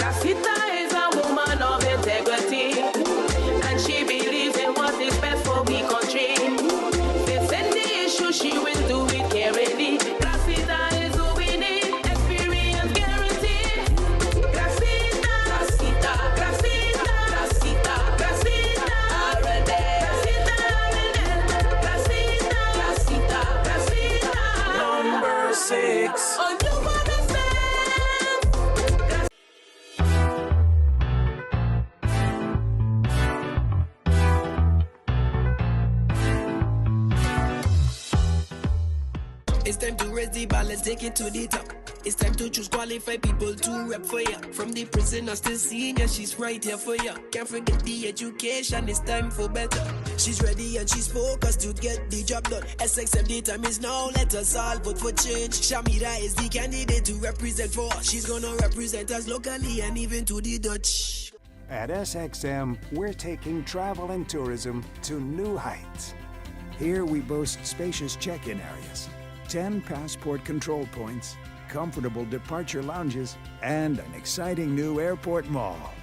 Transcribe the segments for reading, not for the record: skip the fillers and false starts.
Casita is a woman of integrity, and she believes in what is best for the country. Facing the issue, she will do it carefully. Casita is who we need, experience guaranteed. Casita, Casita, Casita, Casita, Casita, Arede. Casita, Casita, Casita, Number 6. oh, you understand? It's time to raise the bar, let's take it to the top. It's time to choose qualified people to rep for ya. From the prisoners to senior, she's right here for ya. Can't forget the education, it's time for better. She's ready and she's focused to get the job done. SXM, the time is now, let us all vote for change. Shamira is the candidate to represent for us. She's gonna represent us locally and even to the Dutch. At SXM, we're taking travel and tourism to new heights. Here we boast spacious check-in areas, 10 passport control points, comfortable departure lounges, and an exciting new airport mall.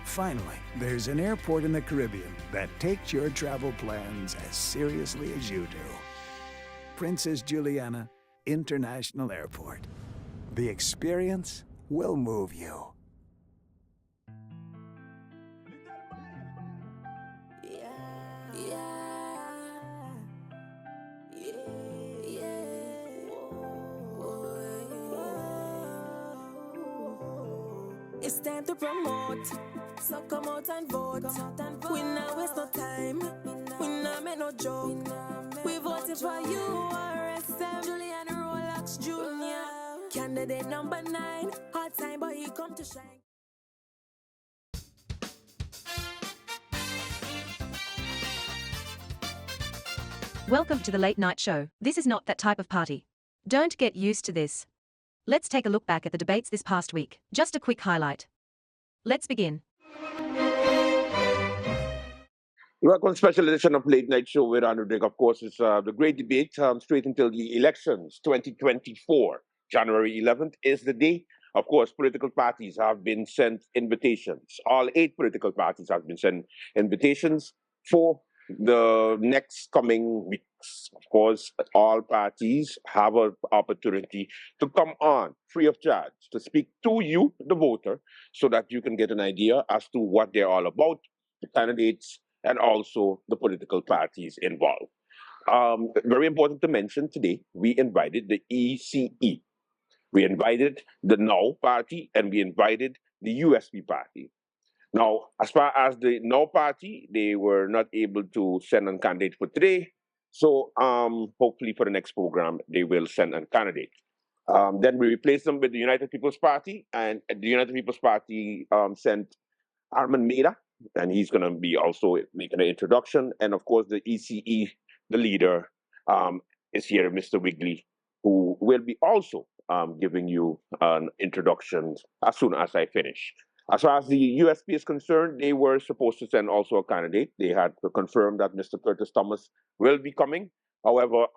Finally, there's an airport in the Caribbean that takes your travel plans as seriously as you do. Princess Juliana International Airport. The experience will move you. It's time to promote, so come out and vote. We not waste no time, we not make no joke. We voted for you, RSM, Julian Rolex Jr. Candidate number 9, hard time but he come to shine. Welcome to the late night show. This is not that type of party. Don't get used to this. Let's take a look back at the debates this past week. Just a quick highlight. Let's begin. Welcome to a special edition of Late Night Show with Andrew Dick. Of course, it's the great debate straight until the elections 2024. January 11th is the day. Of course, political parties have been sent invitations. All 8 political parties have been sent invitations for the next coming weeks. Of course, all parties have an opportunity to come on free of charge to speak to you, the voter, so that you can get an idea as to what they're all about, the candidates, and also the political parties involved. Very important to mention today, we invited the ECE. We invited the Now Party and we invited the USP Party. Now, as far as the No Party, they were not able to send a candidate for today. So hopefully for the next program, they will send a candidate. Then we replaced them with the United People's Party, and the United People's Party sent Armand Meda, and he's going to be also making an introduction. And of course, the ECE, the leader, is here, Mr. Wigley, who will be also giving you an introduction as soon as I finish. As far as the USP is concerned, they were supposed to send also a candidate. They had to confirm that Mr. Curtis Thomas will be coming. However,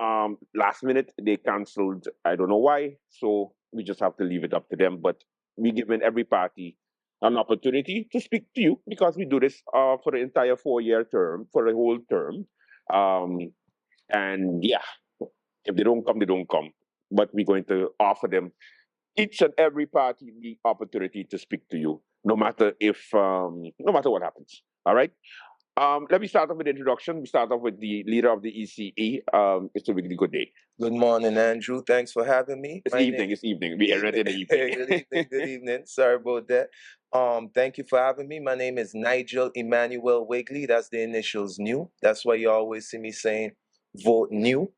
last minute, they canceled. I don't know why. So we just have to leave it up to them. But we given every party an opportunity to speak to you because we do this for the entire 4-year term, for the whole term. And yeah, if they don't come, they don't come. But we're going to offer them, each and every party, the opportunity to speak to you, no matter what happens. All right. Let me start off with the introduction. We start off with the leader of the ECE. It's a really good day. Good morning, Andrew. Thanks for having me. It's evening. We are ready in the evening. Good evening. Sorry about that. Thank you for having me. My name is Nigel Emmanuel Wigley. That's the initials NEW. That's why you always see me saying vote NEW.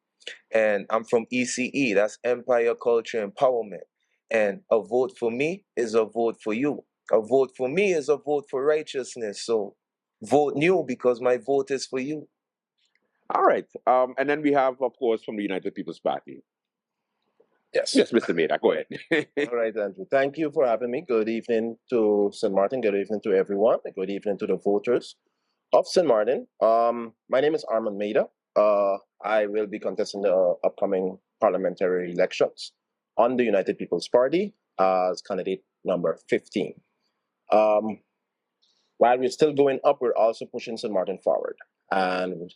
And I'm from ECE. That's Empire Culture Empowerment. And a vote for me is a vote for you. A vote for me is a vote for righteousness. So vote NEW because my vote is for you. All right. And then we have, of course, from the United People's Party. Yes, Mr. Meda, go ahead. All right, Andrew. Thank you for having me. Good evening to St. Martin. Good evening to everyone. Good evening to the voters of St. Martin. My name is Armand Meda. I will be contesting the upcoming parliamentary elections on the United People's Party as candidate number 15. While we're still going up, we're also pushing St. Martin forward. And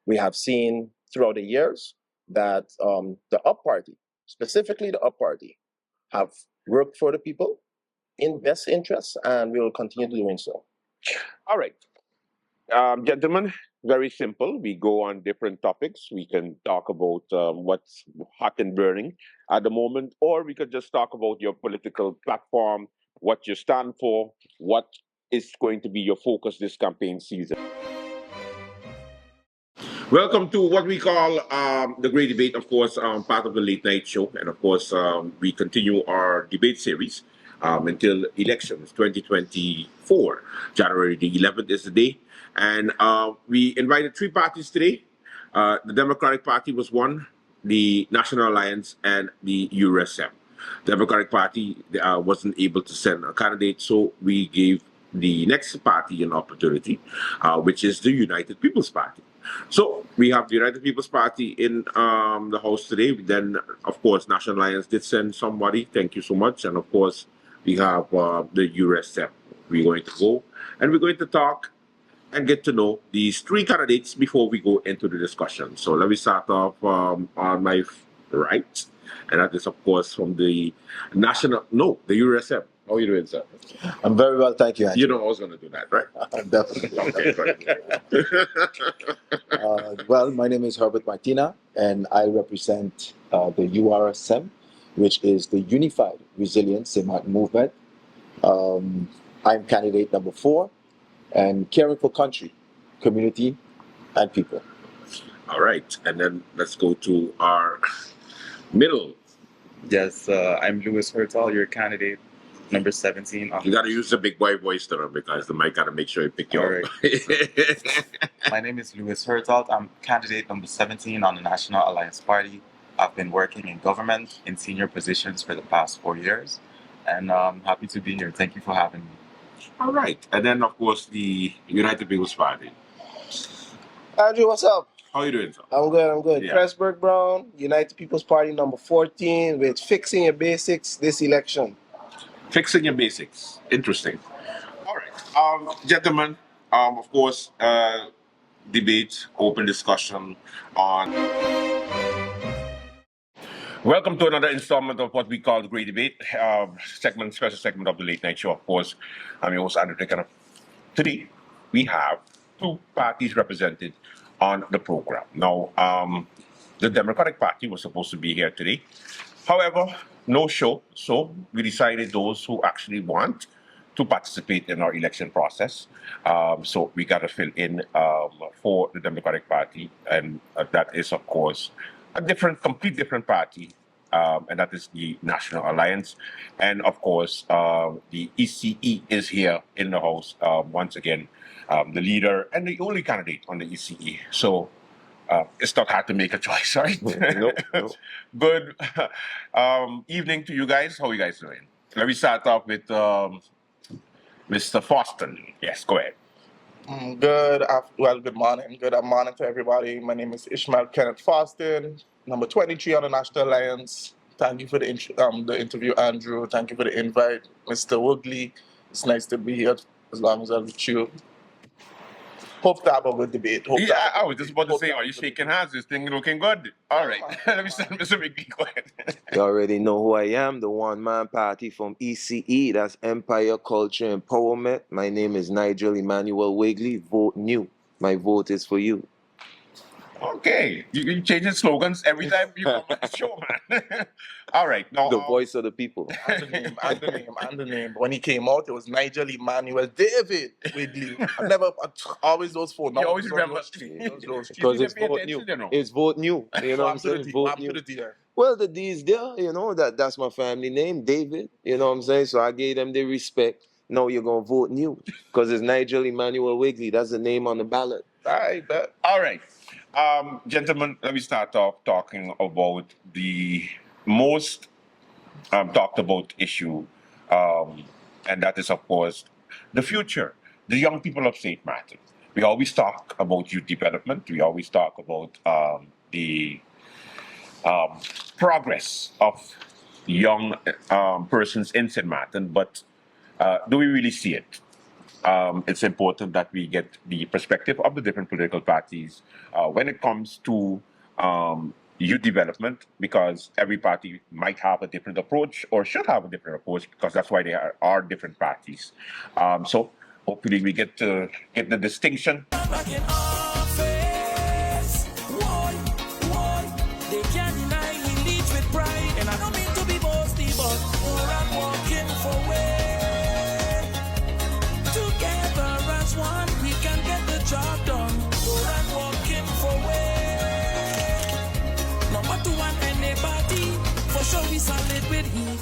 we have seen throughout the years that the Up Party, specifically the Up Party, have worked for the people in best interests, and we will continue doing so. All right. Gentlemen, very simple. We go on different topics. We can talk about what's hot and burning at the moment, or we could just talk about your political platform, what you stand for, what is going to be your focus this campaign season. Welcome to what we call the Great Debate, of course, part of the late night show. And of course, we continue our debate series until elections 2024. January the 11th is the day. And we invited three parties today. The Democratic Party was one, the National Alliance, and the URSM. The Democratic Party wasn't able to send a candidate, so we gave the next party an opportunity, which is the United People's Party. So we have the United People's Party in the House today. Then, of course, National Alliance did send somebody. Thank you so much. And of course, we have the URSM. We're going to go and we're going to talk and get to know these three candidates before we go into the discussion. So let me start off on my right. And that is, of course, from the the URSM. How are you doing, sir? I'm very well, thank you. Andrew. You know I was going to do that, right? Definitely. Okay, Well, my name is Herbert Martina, and I represent the URSM, which is the Unified Resilience St. Martin Movement. I'm candidate number 4, and caring for country, community, and people. All right, and then let's go to our middle. Yes, I'm Louis Hertel, your candidate, number 17. You got to use the big boy voice to them because the mic got to make sure it pick you up. My name is Louis Hertel. I'm candidate number 17 on the National Alliance Party. I've been working in government in senior positions for the past 4 years, and I'm happy to be here. Thank you for having me. All right, and then of course the United People's Party. Andrew, what's up? How are you doing, sir? I'm good. Yeah. Pressburg Brown, United People's Party number 14, with fixing your basics this election. Fixing your basics. Interesting. All right, gentlemen. Of course, debate, open discussion on. Welcome to another installment of what we call the Great Debate, special segment of the Late Night Show. Of course, I'm your host, Andrew Dec. Today, we have two parties represented on the program. Now, the Democratic Party was supposed to be here today. However, no show, so we decided those who actually want to participate in our election process. So we got to fill in for the Democratic Party, and that is, of course, a complete different party, and that is the National Alliance. And of course, the ECE is here in the House once again, the leader and the only candidate on the ECE. So it's not hard to make a choice, right? Nope. Good evening to you guys. How are you guys doing? Let me start off with Mr. Foston. Yes, go ahead. Good morning. Good morning to everybody. My name is Ishmael Kenneth Foston, number 23 on the National Alliance. Thank you for the interview, Andrew. Thank you for the invite, Mr. Wogley. It's nice to be here as long as I'm with you. Hope to have a good debate. I was just about to say, are you shaking hands? This thing looking good. All right. Let me send Mr. McGee. Go ahead. You already know who I am, the one-man party from ECE. That's Empire, Culture, Empowerment. My name is Nigel Emmanuel Wigley. Vote new. My vote is for you. Okay. You changing slogans every time you come on the show, man. All right. Now, The voice of the people. And the name. When he came out, it was Nigel Emmanuel David Wigley. Always those four. You always remember. Because it's vote new. It's vote new. You know what I'm saying? Vote new. Well, the D is there, you know, that's my family name, David. You know what I'm saying? So I gave them the respect. Now you're going to vote new. Because it's Nigel Emmanuel Wigley. That's the name on the ballot. I bet. All right. Gentlemen, let me start off talking about the most talked about issue, and that is, of course, the future, the young people of St. Martin. We always talk about youth development. We always talk about the progress of young persons in St. Martin, but do we really see it? It's important that we get the perspective of the different political parties when it comes to youth development, because every party might have a different approach or should have a different approach, because that's why there are different parties. So hopefully we get to get the distinction. Back in office, they can't deny he leads with pride. And I don't mean to be boasty, but I'm walking for way. Together as one, we can get the job done. I'm walking for way. Number two and anybody, for sure we solid with heat.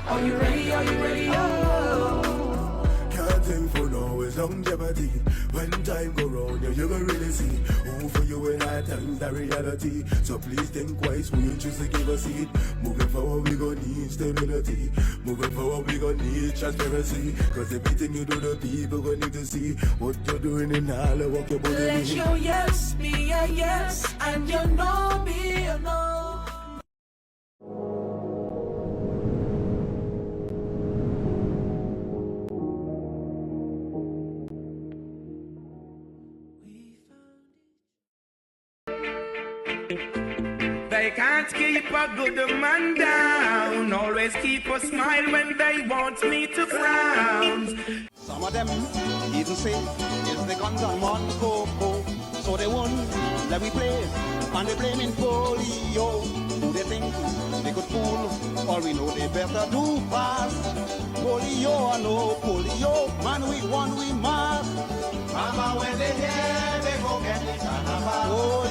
Are you ready? Are you ready? Oh. Can't think for now is longevity. When time go round, you gonna really see who for you in hard times the reality. So please think twice when you choose to give a seat. Moving forward, we gonna need stability. Moving forward, we gonna need transparency. Cause everything you do, the people gonna need to see what you're doing in all the work you're putting in. Let your yes be a yes, and your no be a no. They can't keep a good man down. Always keep a smile when they want me to frown. Some of them even say it's the guns on one coco, so they won't let me play. And they blaming polio. Who they think they could fool? All we know they better do pass. Polio or no polio, man we won we must. Mama when they hear they go get the carnival.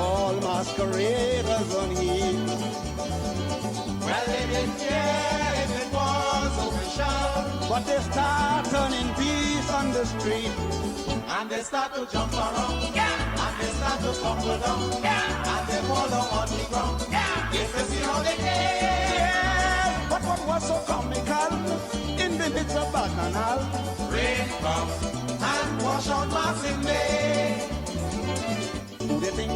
All masqueraders on here. Well they didn't care if it was official, but they start turning peace on the street. And they start to jump around, and they start to tumble down, and they fall down on the ground. Yes, they see how they did. But what was so comical in the midst of Bacchanal? Rain comes and wash out Martin Bay. Who they think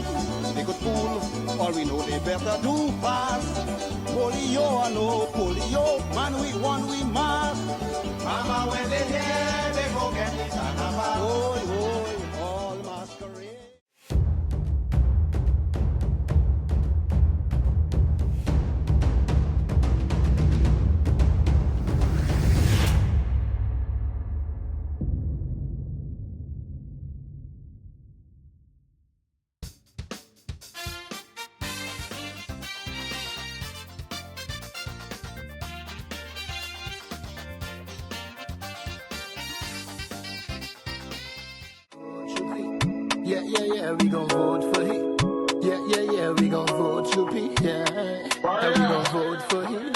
they could fool? All we know they better do pass. Polio or no polio, man we won we must. Mama when they hear they go get the carnival. All masquerade. Yeah, we gon' vote for him. Yeah, we gon' vote Chupi. Yeah, we gon' vote for him.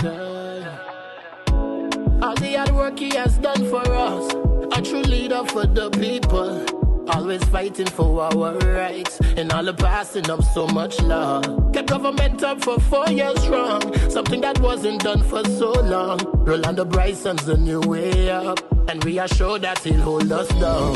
All the hard work he has done for us, a true leader for the people. Always fighting for our rights, and all the passing up so much love. Kept government up for 4 years strong, something that wasn't done for so long. Rolando Bryson's the new way up, and we are sure that he'll hold us down.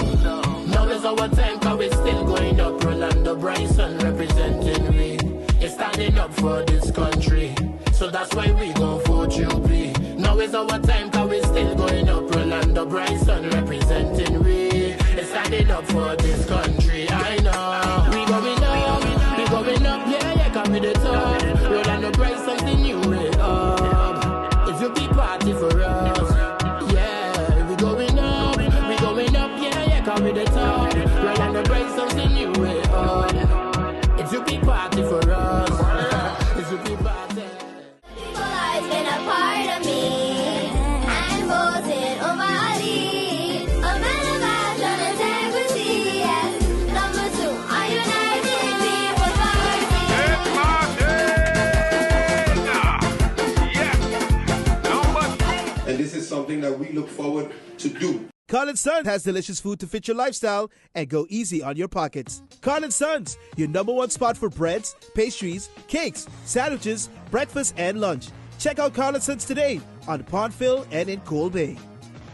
Now is our time, cause we're still going up. Rolando Bryson representing we. It's standing up for this country, so that's why we gon' vote you, please. Now is our time, cause we're still going up. Rolando Bryson representing we. It's standing up for this country, I know. We going up, yeah, cause we the top. Rolando Bryson's the new way up. If you be party for us, yeah, we going up, yeah, cause we the top. Rolando Bryson's the new way up. If you be party for us, if you be party. People has been a part of me and voted over Ali. A man of action, integrity, yes. Number 2, a united people party. And this is something that we look forward to do. Carl & Sons has delicious food to fit your lifestyle and go easy on your pockets. Carl & Sons, your #1 spot for breads, pastries, cakes, sandwiches, breakfast, and lunch. Check out Carl & Sons today on Pondville and in Coal Bay.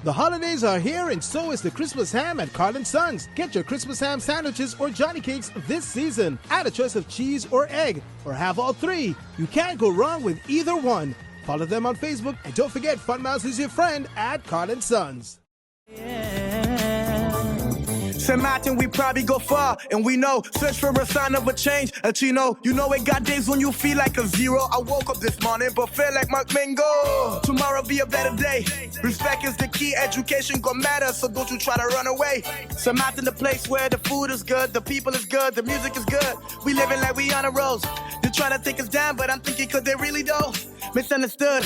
The holidays are here and so is the Christmas ham at Carl & Sons. Get your Christmas ham sandwiches or Johnny cakes this season. Add a choice of cheese or egg, or have all three. You can't go wrong with either one. Follow them on Facebook, and don't forget Fun Miles is your friend at Carl & Sons. St. Martin, we probably go far, and we know, search for a sign of a change. And you know it got days when you feel like a zero. I woke up this morning, but feel like Mark Mingo. Tomorrow be a better day. Respect is the key, education gon' matter, so don't you try to run away. St. Martin, the place where the food is good, the people is good, the music is good. We living like we on a rose. They try to take us down, but I'm thinking cause they really don't. Misunderstood.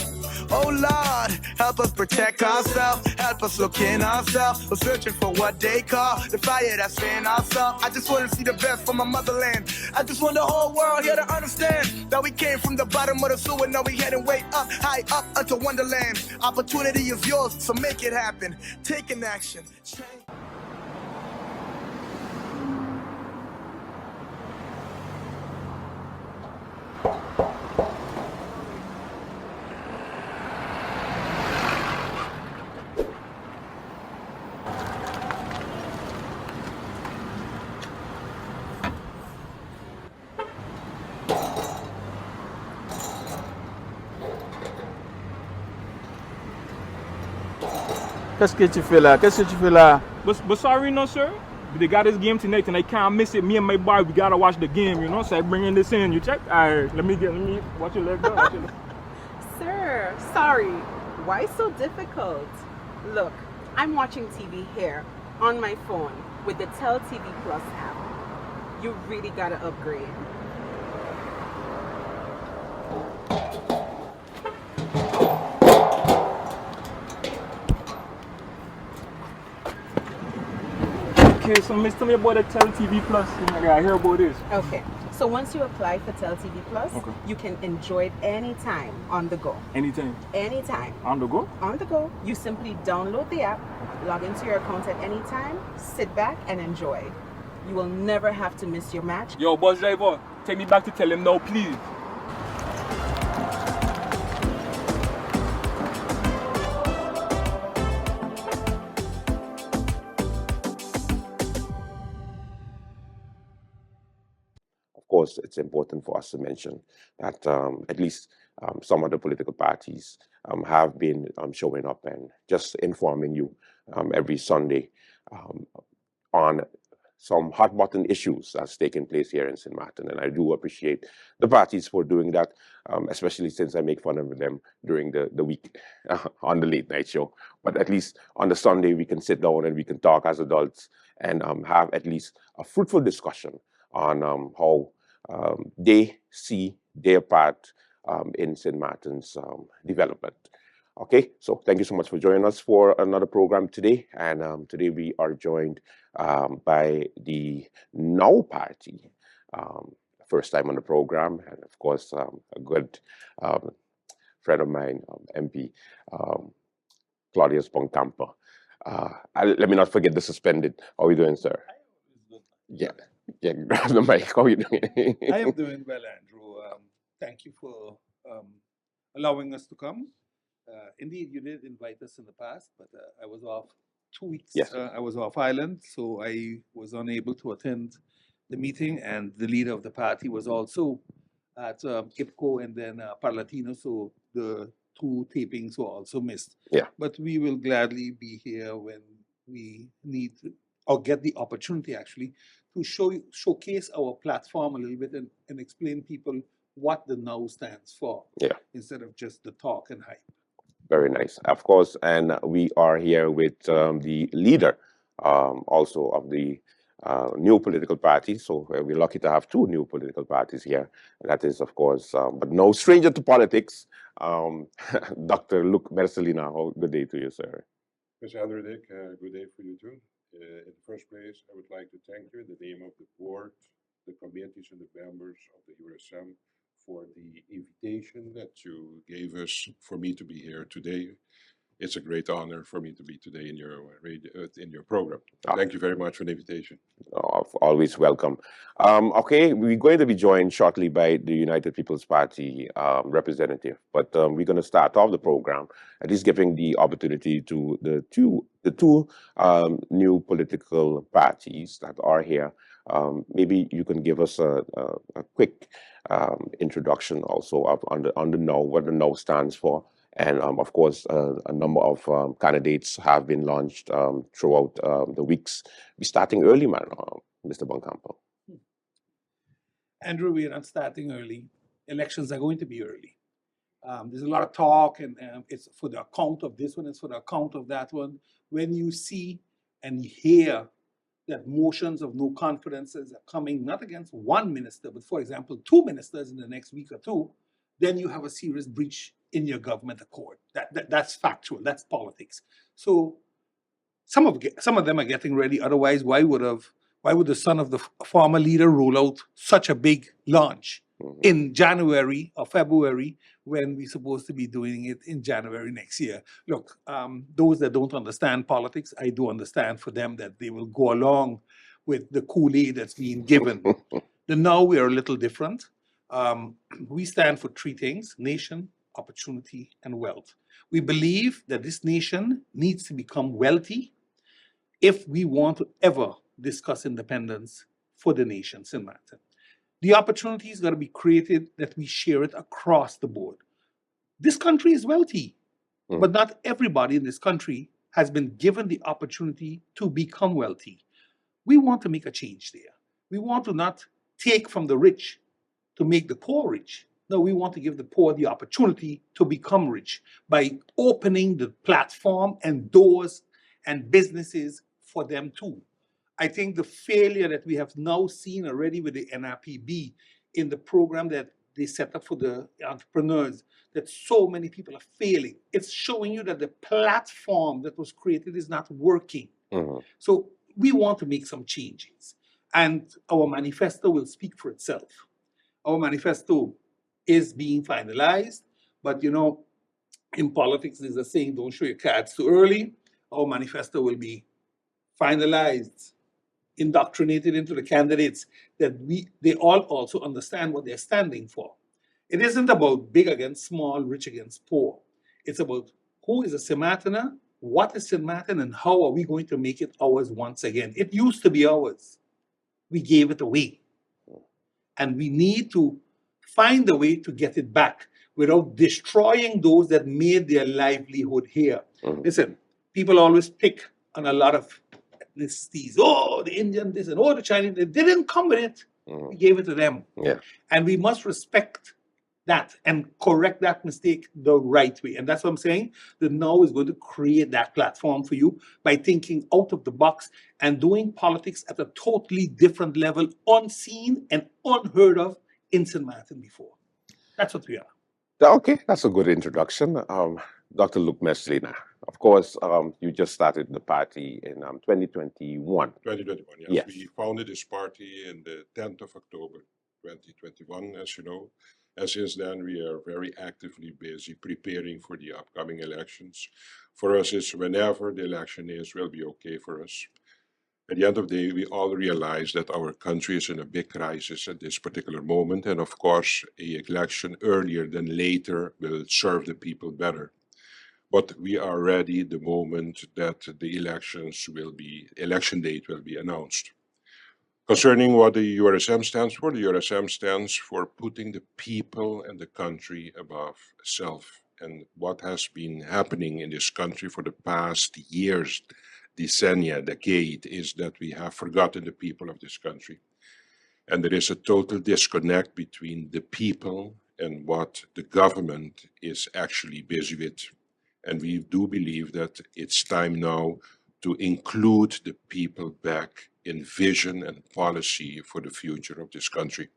Oh Lord, help us protect ourselves, help us look in ourselves. We're searching for what they call the fire that's in ourselves. I just want to see the best for my motherland. I just want the whole world here to understand that we came from the bottom of the sewer, now we heading way up, high up unto Wonderland. Opportunity is yours, so make it happen. Take an action. Qu'est-ce que tu fais là? Qu'est-ce que tu fais là? But sorry, no sir. They got this game tonight and I can't miss it. Me and my boy, we gotta watch the game, you know. So I bringing this in. You check? Alright, let me watch your leg go. Watch your leg. Sir, sorry. Why so difficult? Look, I'm watching TV here on my phone with the Tell TV Plus app. You really gotta upgrade. Okay, so Miss, tell me about the Tell TV Plus. I hear about this. Okay, so once you apply for Tell TV Plus, you can enjoy it anytime on the go. Anytime? Anytime. On the go? On the go. You simply download the app, log into your account at any time, sit back and enjoy. You will never have to miss your match. Yo, bus driver, take me back to tell him now, please. Of course, it's important for us to mention that at least some of the political parties have been showing up and just informing you every Sunday on some hot button issues that's taking place here in St. Martin. And I do appreciate the parties for doing that, especially since I make fun of them during the week on the late night show. But at least on the Sunday, we can sit down and we can talk as adults and have at least a fruitful discussion on how they see their part in St. Martin's development. Okay, so thank you so much for joining us for another program today. And today we are joined by the Now Party, first time on the program, and of course, a good friend of mine, MP Claudius Boncampo. Let me not forget the suspended. How are you doing, sir? Yeah, grab the mic. How are you doing? I am doing well, Andrew. Thank you for allowing us to come. Indeed, you did invite us in the past, but I was off 2 weeks. Yes. I was off island, so I was unable to attend the meeting, and the leader of the party was also at IPCO and then Parlatino, so the two tapings were also missed. Yeah. But we will gladly be here when we need to, or get the opportunity actually to showcase our platform a little bit and explain people what the Now stands for, Yeah. instead of just the talk and hype. Very nice, of course. And we are here with the leader also of the new political party. So we're lucky to have two new political parties here. That is, of course, but no stranger to politics, Dr. Luc Mercelina. Good day to you, sir. Mr. Friday Dec, good day for you too. In the first place, I would like to thank you in the name of the board, the committees and the members of the USM for the invitation that you gave us for me to be here today. it's a great honor for me to be today in your in your program. Thank you very much for the invitation. Always welcome. Okay, we're going to be joined shortly by the United People's Party representative, but we're going to start off the program at least giving the opportunity to the two new political parties that are here. Maybe you can give us a quick introduction also on the NO, what the NO stands for. And of course, a number of candidates have been launched throughout the weeks. We're starting early, man, Mr. Boncampo. Andrew, we are not starting early. Elections are going to be early. There's a lot of talk, and it's for the account of this one, it's for the account of that one. When you see and hear that motions of no confidences are coming, not against one minister, but for example, two ministers in the next week or two, then you have a serious breach in your government accord. That's factual, that's politics. So some of them are getting ready. Otherwise, why would the son of the former leader roll out such a big launch in January or February when we're supposed to be doing it in January next year? Look, those that don't understand politics, I do understand for them that they will go along with the Kool-Aid that's being given. Now we are a little different. We stand for three things: nation, opportunity, and wealth. We believe that this nation needs to become wealthy if we want to ever discuss independence for the nation, St. Martin. The opportunity is going to be created that we share it across the board. This country is wealthy, but not everybody in this country has been given the opportunity to become wealthy. We want to make a change there. We want to not take from the rich to make the poor rich. No, we want to give the poor the opportunity to become rich by opening the platform and doors and businesses for them too. I think the failure that we have now seen already with the NRPB in the program that they set up for the entrepreneurs, that so many people are failing. It's showing you that the platform that was created is not working. So we want to make some changes. And our manifesto will speak for itself. Our manifesto is being finalized, but in politics, there's a saying, don't show your cards too early. Our manifesto will be finalized, indoctrinated into the candidates, that they all also understand what they're standing for. It isn't about big against small, rich against poor. It's about who is a St. Martiner, what is St. Martin, and how are we going to make it ours once again. It used to be ours. We gave it away. And we need to find a way to get it back without destroying those that made their livelihood here. Listen, people always pick on a lot of ethnicities. Oh, the Indian this and oh, the Chinese. They didn't come with it. We gave it to them. Yeah. And we must respect that and correct that mistake the right way. And that's what I'm saying. The NOW is going to create that platform for you by thinking out of the box and doing politics at a totally different level, unseen and unheard of in St. Martin before. That's what we are. Okay, that's a good introduction. Dr. Luke Meslina, of course, you just started the party in 2021. 2021, yes. Yes. We founded this party in the 10th of October, 2021, as you know. And since then, we are very actively busy preparing for the upcoming elections. For us, it's whenever the election is, will be okay for us. At the end of the day, we all realize that our country is in a big crisis at this particular moment. And of course, an election earlier than later will serve the people better. But we are ready the moment that the election date will be announced. Concerning what the URSM stands for, the URSM stands for putting the people and the country above self. And what has been happening in this country for the past years, decennia, decade, is that we have forgotten the people of this country. And there is a total disconnect between the people and what the government is actually busy with. And we do believe that it's time now to include the people back in vision and policy for the future of this country.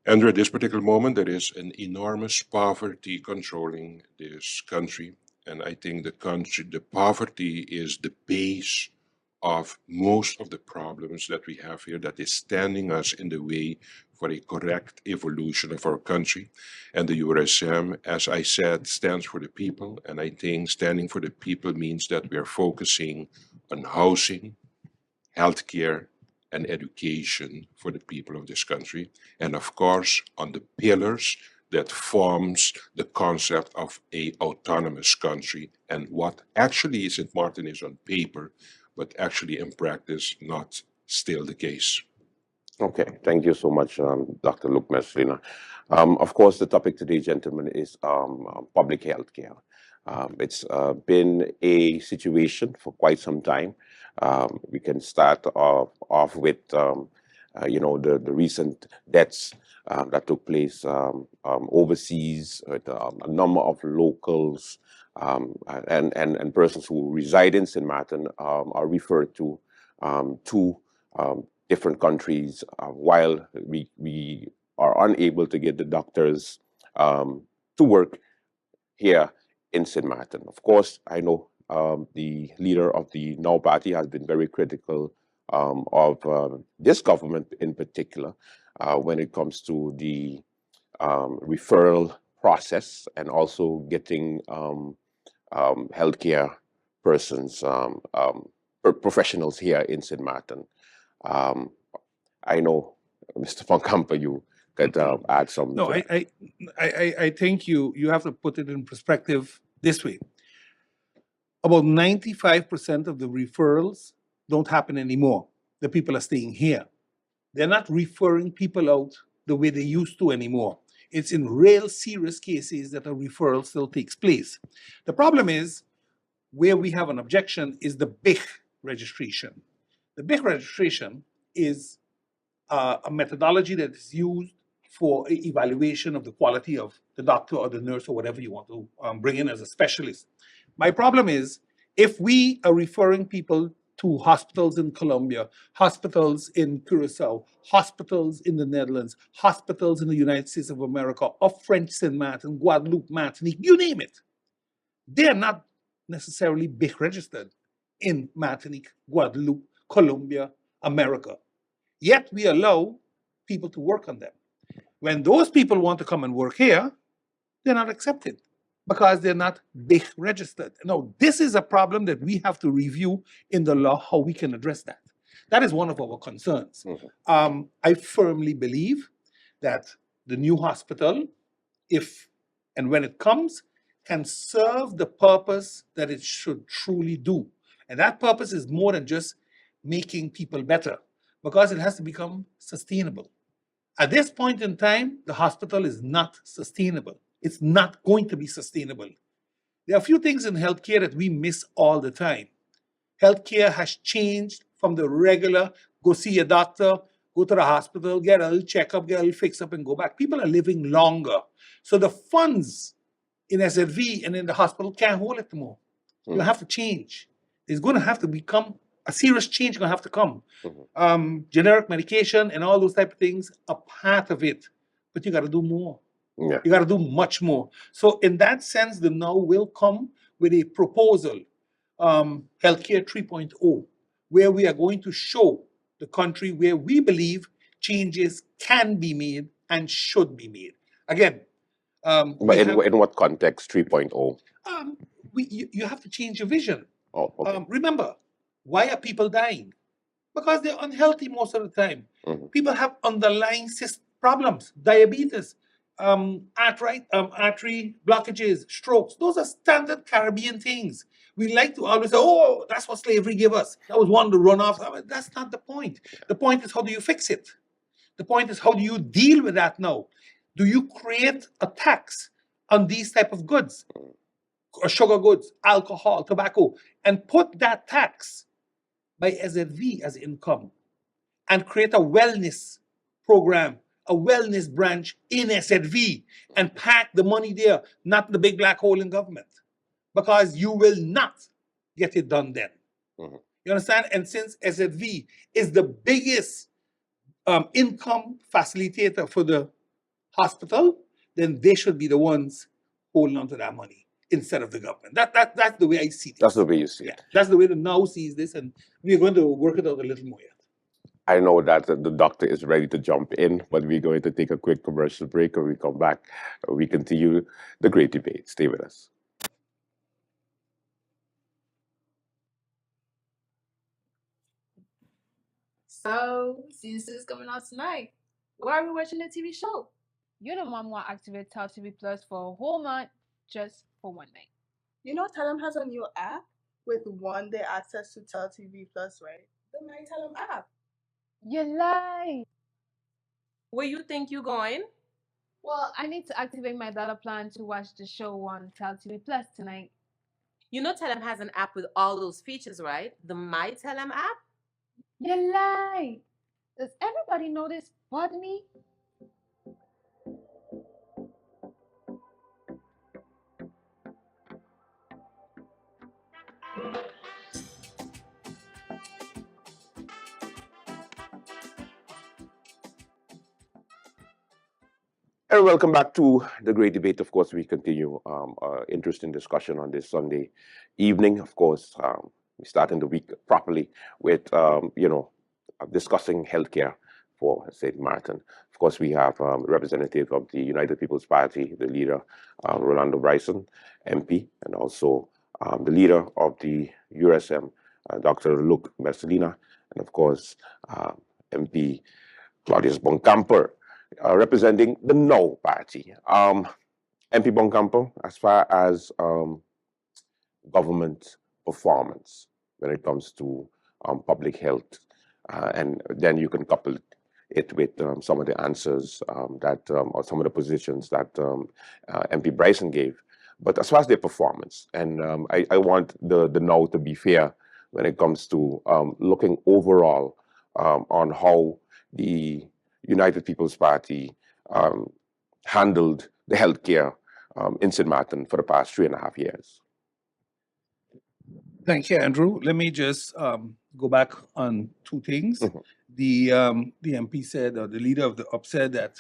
And at this particular moment, there is an enormous poverty controlling this country. And I think the poverty is the base of most of the problems that we have here that is standing us in the way for a correct evolution of our country. And the URSM, as I said, stands for the people. And I think standing for the people means that we are focusing on housing, healthcare, and education for the people of this country. And of course, on the pillars that forms the concept of a autonomous country and what actually St. Martin is on paper, but actually in practice not still the case. Okay, thank you so much, Dr. Luke Mesrina. Of course, the topic today, gentlemen, is public health care. It's been a situation for quite some time. We can start off with, the recent deaths that took place overseas, with a number of locals and persons who reside in St. Martin are referred to different countries while we are unable to get the doctors to work here in St. Martin. Of course, I know the leader of the Now Party has been very critical of this government in particular when it comes to the referral process and also getting healthcare persons, professionals here in St. Martin. I know, Mr. Van Kampen, you could add some. No, to that. I think you have to put it in perspective this way. About 95% of the referrals don't happen anymore. The people are staying here. They're not referring people out the way they used to anymore. It's in real serious cases that a referral still takes place. The problem is, where we have an objection is the BIC registration. The BIC registration is a methodology that is used for evaluation of the quality of the doctor or the nurse or whatever you want to bring in as a specialist. My problem is, if we are referring people to hospitals in Colombia, hospitals in Curacao, hospitals in the Netherlands, hospitals in the United States of America, or French St. Martin, Guadeloupe, Martinique, you name it, they're not necessarily BIC registered in Martinique, Guadeloupe, Colombia, America. Yet we allow people to work on them. When those people want to come and work here, they're not accepted because they're not BIC registered. Now, this is a problem that we have to review in the law, how we can address that. That is one of our concerns. I firmly believe that the new hospital, if and when it comes, can serve the purpose that it should truly do. And that purpose is more than just making people better, because it has to become sustainable. At this point in time, the hospital is not sustainable. It's not going to be sustainable. There are a few things in healthcare that we miss all the time. Healthcare has changed from the regular, go see a doctor, go to the hospital, get a little checkup, get a little fix up and go back. People are living longer. So the funds in SLV and in the hospital can't hold it more. You'll have to change. There's going to have to become a serious change going to have to come. Generic medication and all those type of things are part of it, but you got to do more. Yeah. You got to do much more. So in that sense, the Now will come with a proposal, Healthcare 3.0, where we are going to show the country where we believe changes can be made and should be made. Again, But in what context, 3.0? You have to change your vision. Oh, okay. Remember, why are people dying? Because they're unhealthy most of the time. People have underlying problems, diabetes, artery blockages, strokes. Those are standard Caribbean things. We like to always say, oh, that's what slavery gave us. That was one of the runoffs. That's not the point. The point is, how do you fix it? The point is, how do you deal with that now? Do you create a tax on these type of goods, sugar goods, alcohol, tobacco, and put that tax by SLV as income and create a wellness program, a wellness branch in SLV and pack the money there, not the big black hole in government, because you will not get it done then. You understand? And since SLV is the biggest income facilitator for the hospital, then they should be the ones holding on to that money. instead of the government. That's the way I see it. That's the way you see it. That's the way the now sees this, and we're going to work it out a little more yet. I know that the doctor is ready to jump in, but we're going to take a quick commercial break. When we come back, we continue the great debate. Stay with us. So, season is coming out tonight. Why are we watching the TV show? You know, Mom want to activate Tell TV Plus for a whole month just for one night. You know, Tell 'em has a new app with one-day access to Tell TV Plus, right? The My Tell 'em app. You lie. Where you think you going? Well, I need to activate my data plan to watch the show on Tell TV Plus tonight. You know, Tell 'em has an app with all those features, right? The My Tell 'em app. You lie. Does everybody know this but me? And welcome back to the great debate. Of course, we continue interesting discussion on this Sunday evening. Of course, we're starting the week properly with discussing healthcare for St. Martin. Of course, we have representative of the United People's Party, the leader Rolando Bryson, MP, and also the leader of the URSM, Dr. Luke Messalina, and of course, MP Claudius Boncamper. Representing the No Party. MP Boncampo, as far as government performance when it comes to public health, and then you can couple it with some of the answers or some of the positions that MP Bryson gave. But as far as their performance, and I want the No to be fair when it comes to looking overall on how the United People's Party handled the healthcare in St. Martin for the past 3.5 years. Thank you, Andrew. Let me just go back on two things. The MP said, or the leader of the UP said that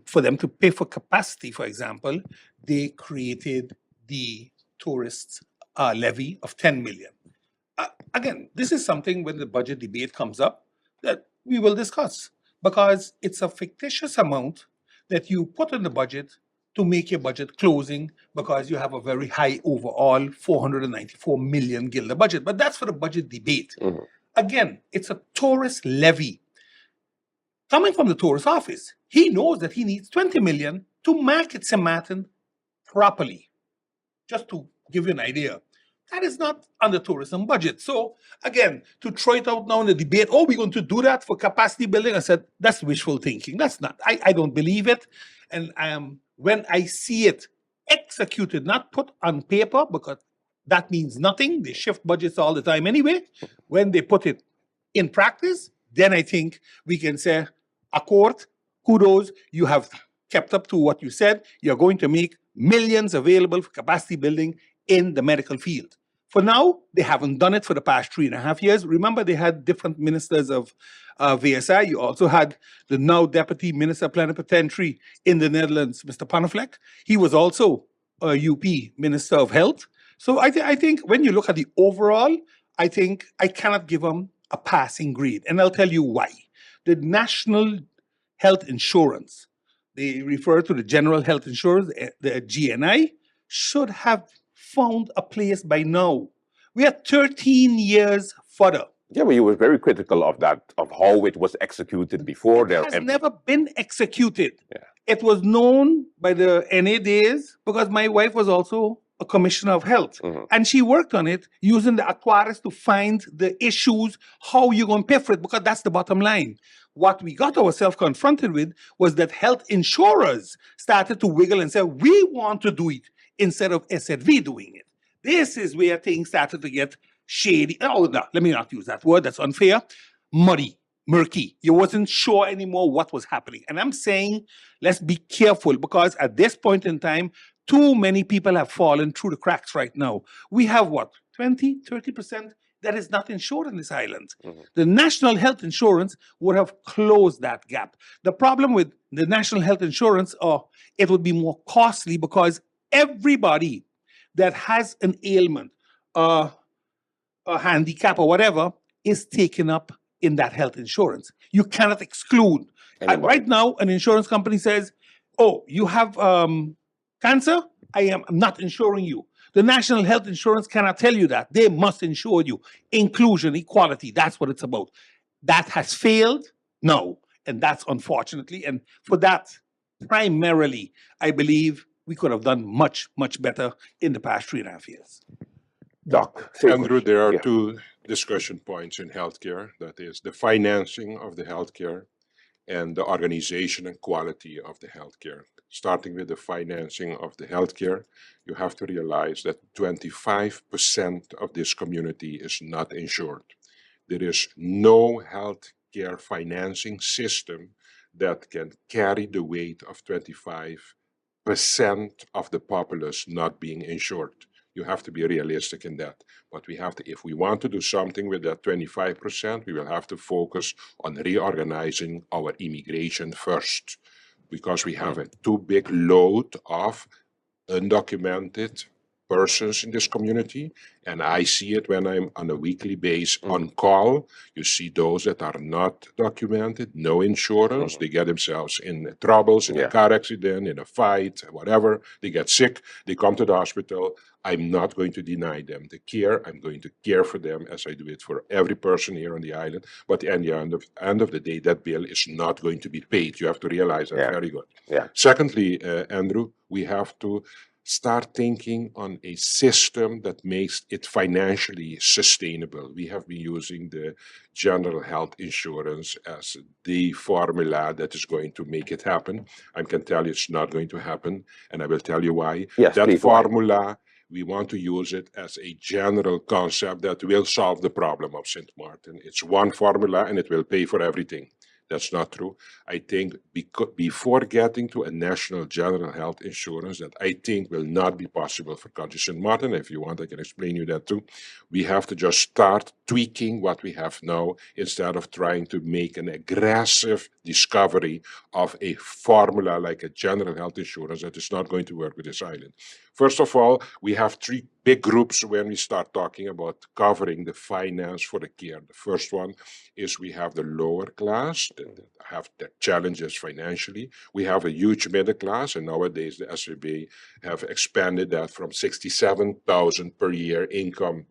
for them to pay for capacity, for example, they created the tourist levy of 10 million. Again, this is something when the budget debate comes up that we will discuss, because it's a fictitious amount that you put in the budget to make your budget closing, because you have a very high overall 494 million guilder budget. But that's for the budget debate. Again, it's a tourist levy. Coming from the tourist office, he knows that he needs 20 million to market St. Martin properly. Just to give you an idea. That is not on the tourism budget. So again, to throw it out now in the debate, oh, we're going to do that for capacity building, I said, that's wishful thinking. That's not, I don't believe it. And when I see it executed, not put on paper, because that means nothing. They shift budgets all the time anyway. When they put it in practice, then I think we can say, accord, kudos, you have kept up to what you said. You're going to make millions available for capacity building in the medical field. For now, they haven't done it for the past 3.5 years. Remember, they had different ministers of VSI. You also had the now Deputy Minister Plenipotentiary in the Netherlands, Mr. Panaflek. He was also a UP Minister of Health. So I think when you look at the overall, I think I cannot give them a passing grade. And I'll tell you why. The National Health Insurance, they refer to the General Health Insurance, the GNI, should have found a place by now. We are 13 years further. Yeah, but you were very critical of that, of how it was executed before. It has never been executed. Yeah. It was known by the NA days because my wife was also a commissioner of health. And she worked on it using the actuaries to find the issues, how you're going to pay for it, because that's the bottom line. What we got ourselves confronted with was that health insurers started to wiggle and say, we want to do it instead of SZV doing it. This is where things started to get shady. Oh, no, let me not use that word. That's unfair. Muddy, murky. You wasn't sure anymore what was happening. And I'm saying, let's be careful, because at this point in time, too many people have fallen through the cracks right now. We have what, 20, 30% that is not insured in this island. The National Health Insurance would have closed that gap. The problem with the National Health Insurance, it would be more costly because everybody that has an ailment, a handicap, or whatever, is taken up in that health insurance. You cannot exclude. Right now, an insurance company says, "Oh, you have cancer? I am not insuring you." The National Health Insurance cannot tell you that. They must insure you. Inclusion, equality, that's what it's about. That has failed? No. And that's unfortunately. And for that, primarily, I believe we could have done much, much better in the past 3.5 years. Doc, Andrew, there are two discussion points in healthcare. That is the financing of the healthcare and the organization and quality of the healthcare. Starting with the financing of the healthcare, you have to realize that 25% of this community is not insured. There is no healthcare financing system that can carry the weight of 25% of the populace not being insured. You have to be realistic in that. But we have to, if we want to do something with that 25%, we will have to focus on reorganizing our immigration first, because we have a too big load of undocumented persons in this community. And I see it when I'm on a weekly basis on call. You see those that are not documented, no insurance. They get themselves in troubles, in a car accident, in a fight, whatever. They get sick. They come to the hospital. I'm not going to deny them the care. I'm going to care for them as I do it for every person here on the island. But at the end of the day, that bill is not going to be paid. You have to realize that. Very good. Secondly, Andrew, we have to start thinking on a system that makes it financially sustainable. We have been using the general health insurance as the formula that is going to make it happen. I can tell you it's not going to happen, and I will tell you why. That formula, we want to use it as a general concept that will solve the problem of St. Martin. It's one formula and it will pay for everything. That's not true. I think before getting to a national general health insurance, that I think will not be possible for Country St. Martin. If you want, I can explain you that too. We have to just start tweaking what we have now instead of trying to make an aggressive discovery of a formula like a general health insurance that is not going to work with this island. First of all, we have three big groups when we start talking about covering the finance for the care. The first one is we have the lower class that have the challenges financially. We have a huge middle class, and nowadays the SRB have expanded that from 67,000 per year income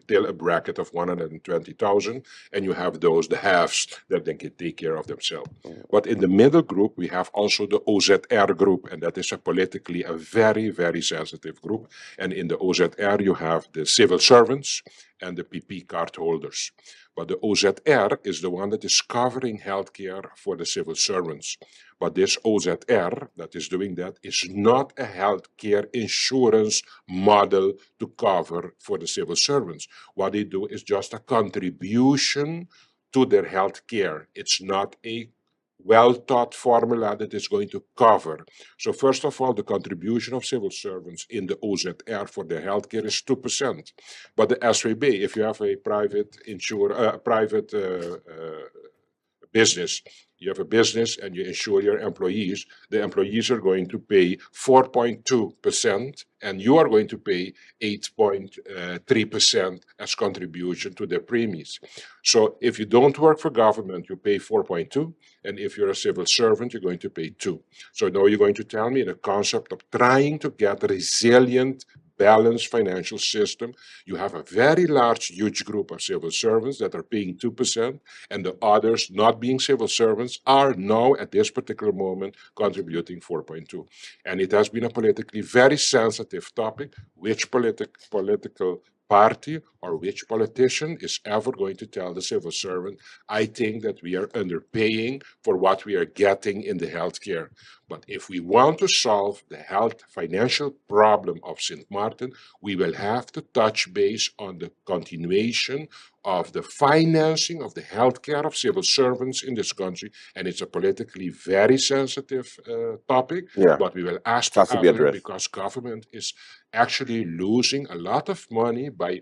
till a bracket of 120,000, and you have those, the halves, that they can take care of themselves. But in the middle group, we have also the OZR group, and that is politically a very, very sensitive group. And in the OZR, you have the civil servants and the PP card holders. But the OZR is the one that is covering healthcare for the civil servants. But this OZR that is doing that is not a healthcare insurance model to cover for the civil servants. What they do is just a contribution to their healthcare. It's not a well-thought formula that is going to cover. So first of all, the contribution of civil servants in the OZR for their healthcare is 2%. But the SVB, if you have a private business, you have a business and you insure your employees, the employees are going to pay 4.2% and you are going to pay 8.3% as contribution to their premiums. So if you don't work for government, you pay 4.2, and if you're a civil servant, you're going to pay 2. So now you're going to tell me the concept of trying to get a resilient, balanced financial system. You have a very large, huge group of civil servants that are paying 2%, and the others, not being civil servants, are now at this particular moment contributing 4.2. And it has been a politically very sensitive topic. Which political party or which politician is ever going to tell the civil servant, I think that we are underpaying for what we are getting in the healthcare. But if we want to solve the health financial problem of St. Martin, we will have to touch base on the continuation of the financing of the healthcare of civil servants in this country. And it's a politically very sensitive topic, but we will ask to have it because government is actually losing a lot of money by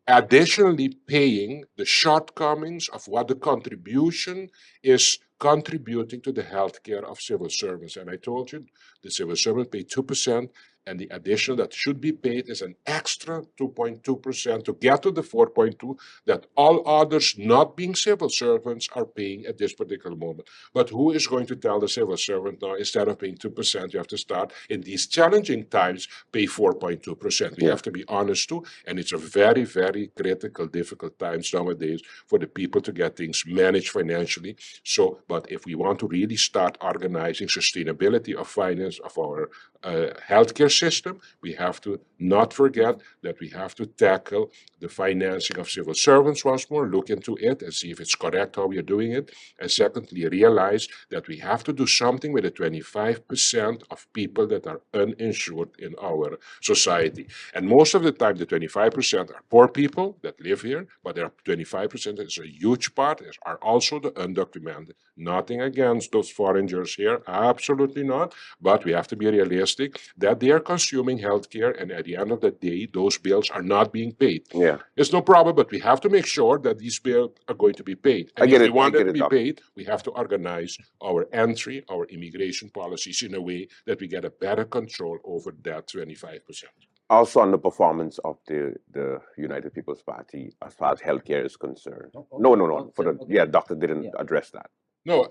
additionally paying the shortcomings of what the contribution is contributing to the healthcare of civil servants. And I told you, the civil servants pay 2%, And the additional that should be paid is an extra 2.2% to get to the 4.2 that all others not being civil servants are paying at this particular moment. But who is going to tell the civil servant now, instead of paying 2%, you have to start in these challenging times, pay 4.2%. We have to be honest too, and it's a very, very critical, difficult times nowadays for the people to get things managed financially. So, but if we want to really start organizing sustainability of finance of our healthcare system, we have to not forget that we have to tackle the financing of civil servants once more, look into it and see if it's correct how we are doing it. And secondly, realize that we have to do something with the 25% of people that are uninsured in our society. And most of the time, the 25% are poor people that live here, but there are 25% that is a huge part, are also the undocumented. Nothing against those foreigners here, absolutely not, but we have to be realistic that they are consuming healthcare, and at the end of the day, those bills are not being paid. Yeah. It's no problem, but we have to make sure that these bills are going to be paid. And if we want them to be paid, we have to organize our entry, our immigration policies in a way that we get a better control over that 25%. Also on the performance of the United People's Party as far as healthcare is concerned. No. Doctor didn't address that. No.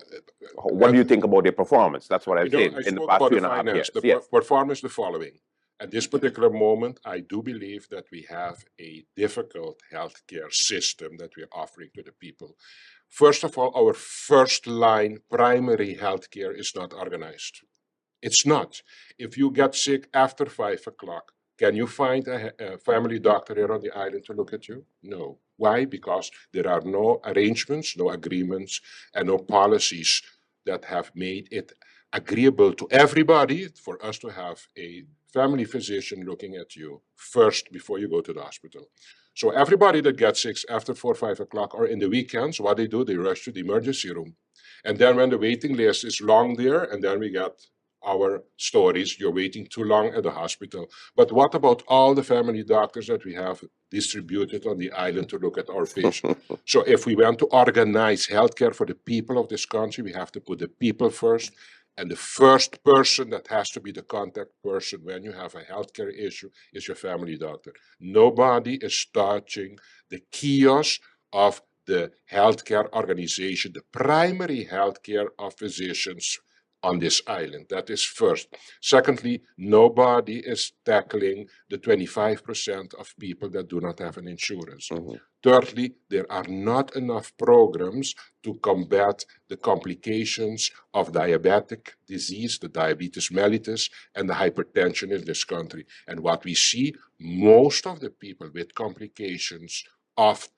What do you think about their performance? That's what I've said I in the spoke past about 3.5 years. The performance the following. At this particular moment, I do believe that we have a difficult healthcare system that we are offering to the people. First of all, our first line primary healthcare is not organized. It's not. If you get sick after 5 o'clock, can you find a family doctor here on the island to look at you? No. Why? Because there are no arrangements, no agreements, and no policies that have made it agreeable to everybody for us to have a family physician looking at you first before you go to the hospital. So everybody that gets sick after 4 or 5 o'clock or in the weekends, what they do, they rush to the emergency room. And then when the waiting list is long there, and then we get our stories, you're waiting too long at the hospital. But what about all the family doctors that we have distributed on the island to look at our patients? So if we want to organize healthcare for the people of this country, we have to put the people first. And the first person that has to be the contact person when you have a healthcare issue is your family doctor. Nobody is touching the kiosk of the healthcare organization, the primary healthcare of physicians on this island. That is first. Secondly, nobody is tackling the 25% of people that do not have an insurance. Thirdly, there are not enough programs to combat the complications of diabetic disease, the diabetes mellitus, and the hypertension in this country. And what we see, most of the people with complications of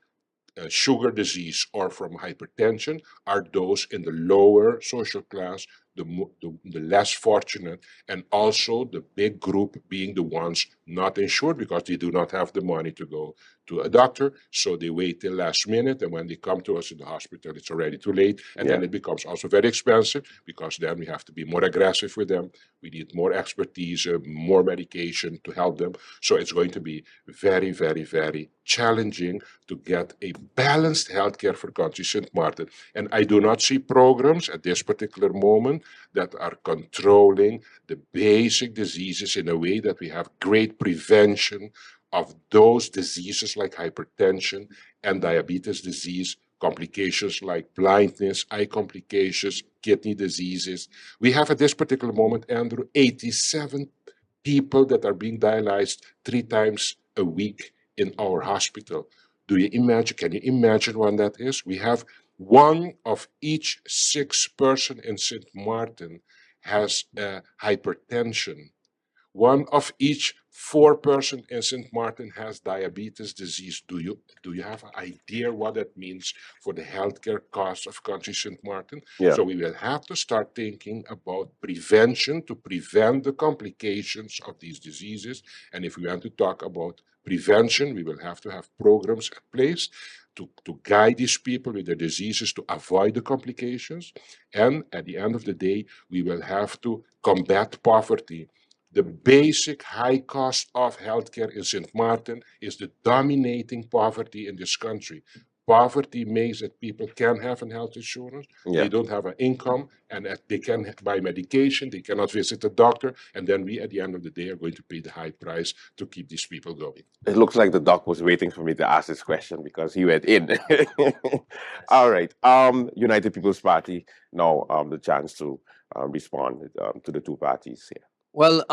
sugar disease or from hypertension are those in the lower social class, the less fortunate, and also the big group being the ones not insured because they do not have the money to go to a doctor. So they wait till last minute, and when they come to us in the hospital, it's already too late. And then it becomes also very expensive because then we have to be more aggressive with them. We need more expertise, more medication to help them. So it's going to be very, very, very challenging to get a balanced healthcare for country St. Martin. And I do not see programs at this particular moment that are controlling the basic diseases in a way that we have great prevention of those diseases like hypertension and diabetes disease, complications like blindness, eye complications, kidney diseases. We have at this particular moment, Andrew, 87 people that are being dialyzed 3 times a week in our hospital. Can you imagine what that is? We have 1 of each 6 person in St. Martin has hypertension. 1 of each 4 person in St. Martin has diabetes disease. Do you have an idea what that means for the healthcare costs of country St. Martin? So we will have to start thinking about prevention to prevent the complications of these diseases. And if we want to talk about prevention, we will have to have programs in place to guide these people with their diseases to avoid the complications. And at the end of the day, we will have to combat poverty. The basic high cost of healthcare in St. Martin is the dominating poverty in this country. poverty makes that people can have a health insurance. Yeah. They don't have an income, and that they can buy medication. They cannot visit a doctor, and then we, at the end of the day, are going to pay the high price to keep these people going. It looks like the doc was waiting for me to ask this question because he went in. All right. United People's Party, now the chance to respond to the two parties here. Well,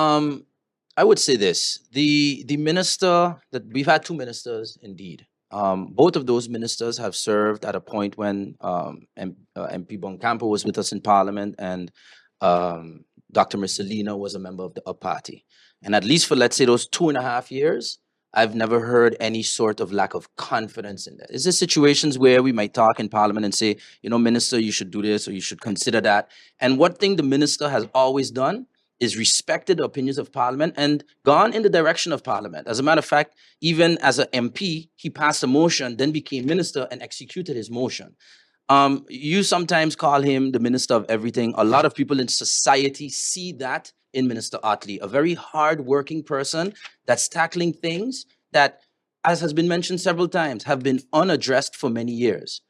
I would say this: the minister that we've had two ministers, indeed. Both of those ministers have served at a point when MP Boncampo was with us in Parliament, and Dr. Mercelina was a member of the UP party. And at least for, let's say, those 2.5 years, I've never heard any sort of lack of confidence in that. Is there situations where we might talk in Parliament and say, you know, minister, you should do this or you should consider that? And one thing the minister has always done is respected the opinions of Parliament and gone in the direction of Parliament. As a matter of fact, even as an MP, he passed a motion, then became minister and executed his motion. You sometimes call him the minister of everything. A lot of people in society see that in Minister Otley, a very hard-working person that's tackling things that, as has been mentioned several times, have been unaddressed for many years.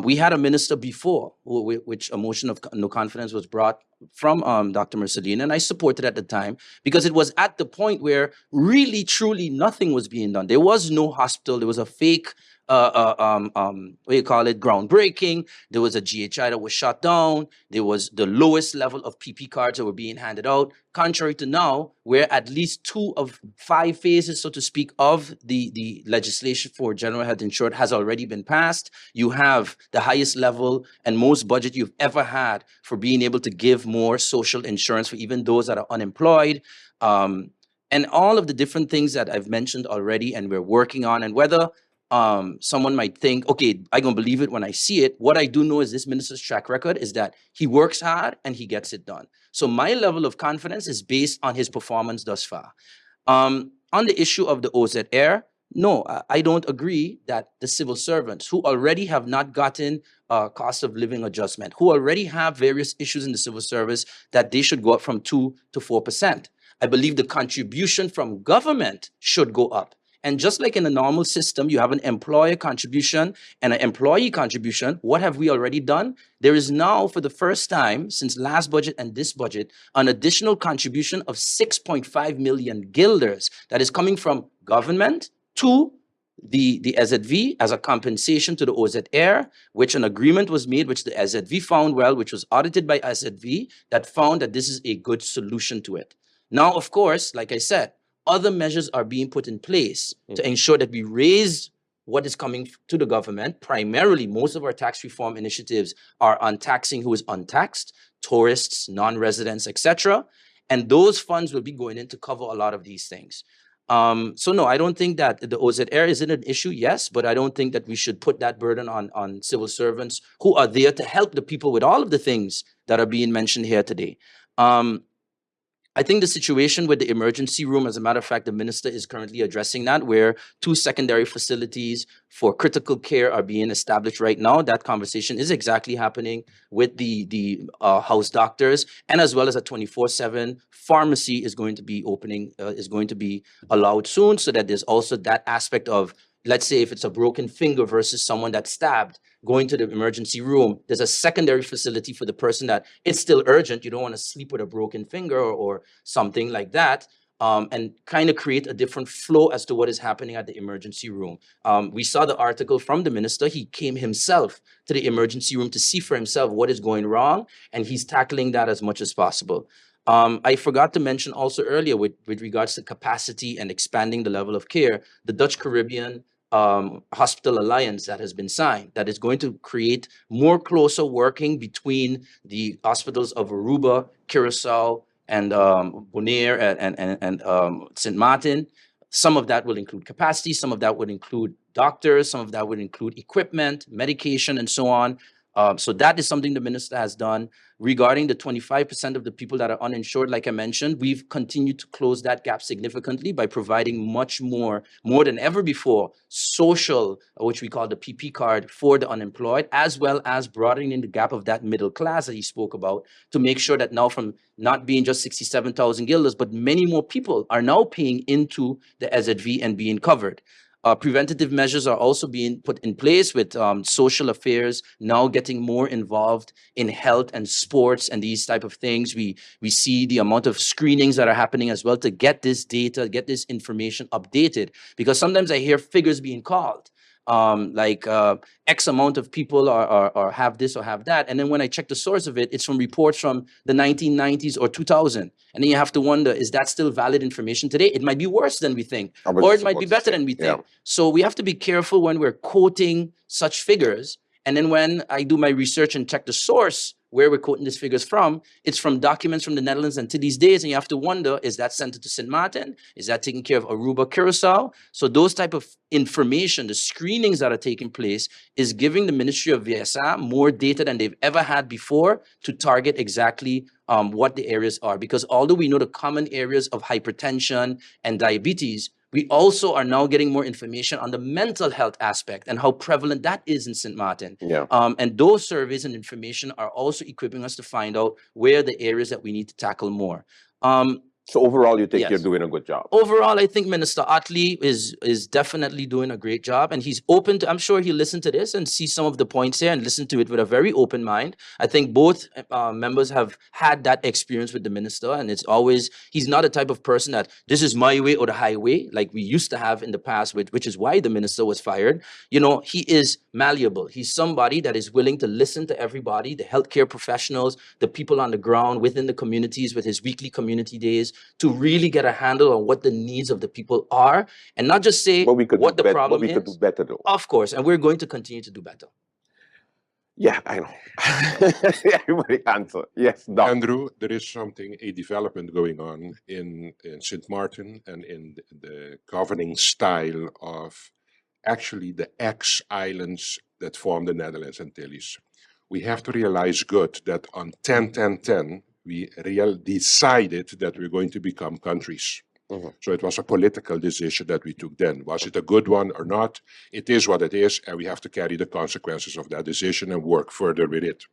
We had a minister before, which a motion of no confidence was brought from Dr. Mercelina, and I supported at the time because it was at the point where really, truly nothing was being done. There was no hospital. There was a fake, what do you call it, groundbreaking. There was a GHI that was shut down. There was the lowest level of PP cards that were being handed out, contrary to now, where at least 2 of 5 phases, so to speak, of the legislation for general health insurance has already been passed. You have the highest level and most budget you've ever had for being able to give more social insurance for even those that are unemployed. And all of the different things that I've mentioned already and we're working on, and whether someone might think, okay, I'm going to believe it when I see it. What I do know is this minister's track record is that he works hard and he gets it done. So my level of confidence is based on his performance thus far. On the issue of the OZ Air, no, I don't agree that the civil servants who already have not gotten cost of living adjustment, who already have various issues in the civil service, that they should go up from 2 to 4%. I believe the contribution from government should go up. And just like in a normal system, you have an employer contribution and an employee contribution. What have we already done? There is now, for the first time since last budget and this budget, an additional contribution of 6.5 million guilders that is coming from government to the SZV as a compensation to the OZ Air, which an agreement was made, which the SZV found well, which was audited by SZV, that found that this is a good solution to it. Now, of course, like I said, other measures are being put in place to ensure that we raise what is coming to the government. Primarily, most of our tax reform initiatives are on taxing who is untaxed, tourists, non-residents, etc. And those funds will be going in to cover a lot of these things. So no, I don't think that the OZ Air isn't an issue, yes, but I don't think that we should put that burden on civil servants who are there to help the people with all of the things that are being mentioned here today. I think the situation with the emergency room, as a matter of fact, the minister is currently addressing that, where 2 secondary facilities for critical care are being established right now. That conversation is exactly happening with the house doctors, and as well as a 24/7 pharmacy is going to be opening, is going to be allowed soon, so that there's also that aspect of, let's say if it's a broken finger versus someone that's stabbed, going to the emergency room, there's a secondary facility for the person that it's still urgent. You don't want to sleep with a broken finger or something like that, and kind of create a different flow as to what is happening at the emergency room. We saw the article from the minister. He came himself to the emergency room to see for himself what is going wrong, and he's tackling that as much as possible. I forgot to mention also earlier with regards to capacity and expanding the level of care, the Dutch Caribbean hospital alliance that has been signed, that is going to create more closer working between the hospitals of Aruba, Curacao, and Bonaire and St. Martin. Some of that will include capacity, some of that would include doctors, some of that would include equipment, medication, and so on. So that is something the minister has done. Regarding the 25% of the people that are uninsured, like I mentioned, we've continued to close that gap significantly by providing much more than ever before, social, which we call the PP card for the unemployed, as well as broadening the gap of that middle class that he spoke about, to make sure that now from not being just 67,000 guilders, but many more people are now paying into the SZV and being covered. Preventative measures are also being put in place with social affairs now getting more involved in health and sports and these type of things. We see the amount of screenings that are happening as well to get this data, get this information updated. Because sometimes I hear figures being called, like X amount of people are have this or have that. And then when I check the source of it, it's from reports from the 1990s or 2000. And then you have to wonder, is that still valid information today? It might be worse than we think, or it might be better than we think. So we have to be careful when we're quoting such figures. And then when I do my research and check the source, where we're quoting these figures from, it's from documents from the Netherlands until these days. And you have to wonder, is that sent to St. Martin? Is that taking care of Aruba, Curacao? So those type of information, the screenings that are taking place, is giving the Ministry of VSA more data than they've ever had before to target exactly what the areas are. Because although we know the common areas of hypertension and diabetes, we also are now getting more information on the mental health aspect and how prevalent that is in St. Martin. And those surveys and information are also equipping us to find out where the areas that we need to tackle more. So overall, you think you're doing a good job? Overall, I think Minister Otley is definitely doing a great job, and he's open to, I'm sure he'll listen to this and see some of the points here and listen to it with a very open mind. I think both members have had that experience with the minister, and it's always, he's not a type of person that this is my way or the highway, like we used to have in the past, which is why the minister was fired. You know, he is malleable. He's somebody that is willing to listen to everybody, the healthcare professionals, the people on the ground within the communities with his weekly community days, to really get a handle on what the needs of the people are, and not just say what the problem is. But we could do better, though. Of course, and we're going to continue to do better. Yeah, I know. Everybody answer. Yes, Doc. Andrew, there is a development going on in St. Martin and in the governing style of actually the ex-islands that form the Netherlands Antilles. We have to realize good that on 10-10-10, we decided that we're going to become countries. So it was a political decision that we took then. Was it a good one or not? It is what it is, and we have to carry the consequences of that decision and work further with it.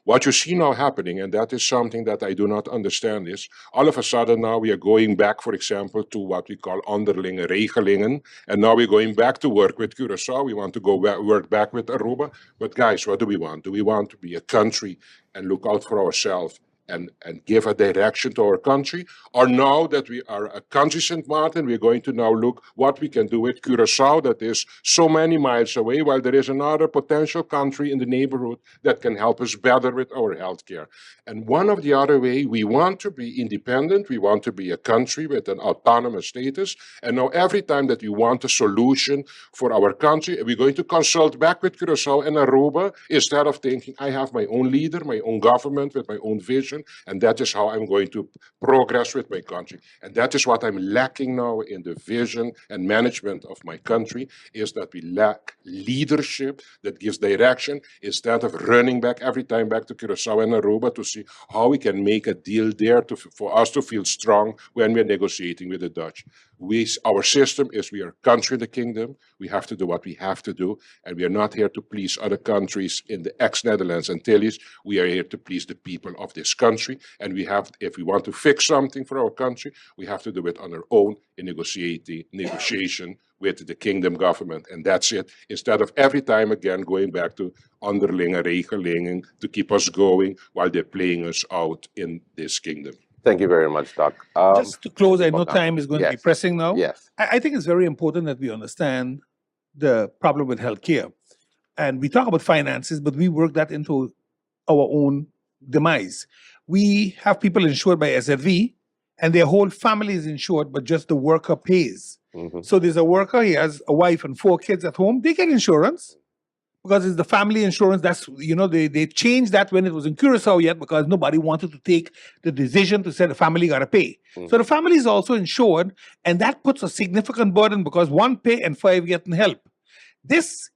What you see now happening, and that is something that I do not understand, is all of a sudden now we are going back, for example, to what we call onderlinge regelingen, and now we're going back to work with Curacao. We want to go work back with Aruba. But guys, what do we want? Do we want to be a country and look out for ourselves and give a direction to our country? Or now that we are a country, St. Martin, we're going to now look what we can do with Curacao that is so many miles away, while there is another potential country in the neighborhood that can help us better with our healthcare. And one of the other way, we want to be independent, we want to be a country with an autonomous status, and now every time that we want a solution for our country, we're going to consult back with Curacao and Aruba instead of thinking, I have my own leader, my own government with my own vision, and that is how I'm going to progress with my country. And that is what I'm lacking now in the vision and management of my country, is that we lack leadership that gives direction instead of running back every time back to Curacao and Aruba to see how we can make a deal there for us to feel strong when we're negotiating with the Dutch. Our system is we are a country in the kingdom. We have to do what we have to do, and we are not here to please other countries in the ex-Netherlands Antilles. We are here to please the people of this country, and we have, if we want to fix something for our country, we have to do it on our own in negotiation with the kingdom government, and that's it. Instead of every time again going back to onderlinge regelingen to keep us going while they're playing us out in this kingdom. Thank you very much, Doc. Just to close, I know time is going to be pressing now. Yes. I think it's very important that we understand the problem with healthcare. And we talk about finances, but we work that into our own demise. We have people insured by SFV, and their whole family is insured, but just the worker pays. So there's a worker, he has a wife and 4 kids at home, they get insurance. Because it's the family insurance. That's, you know, they changed that when it was in Curacao yet, because nobody wanted to take the decision to say the family got to pay. So the family is also insured, and that puts a significant burden because 1 pay and 5 getting help. This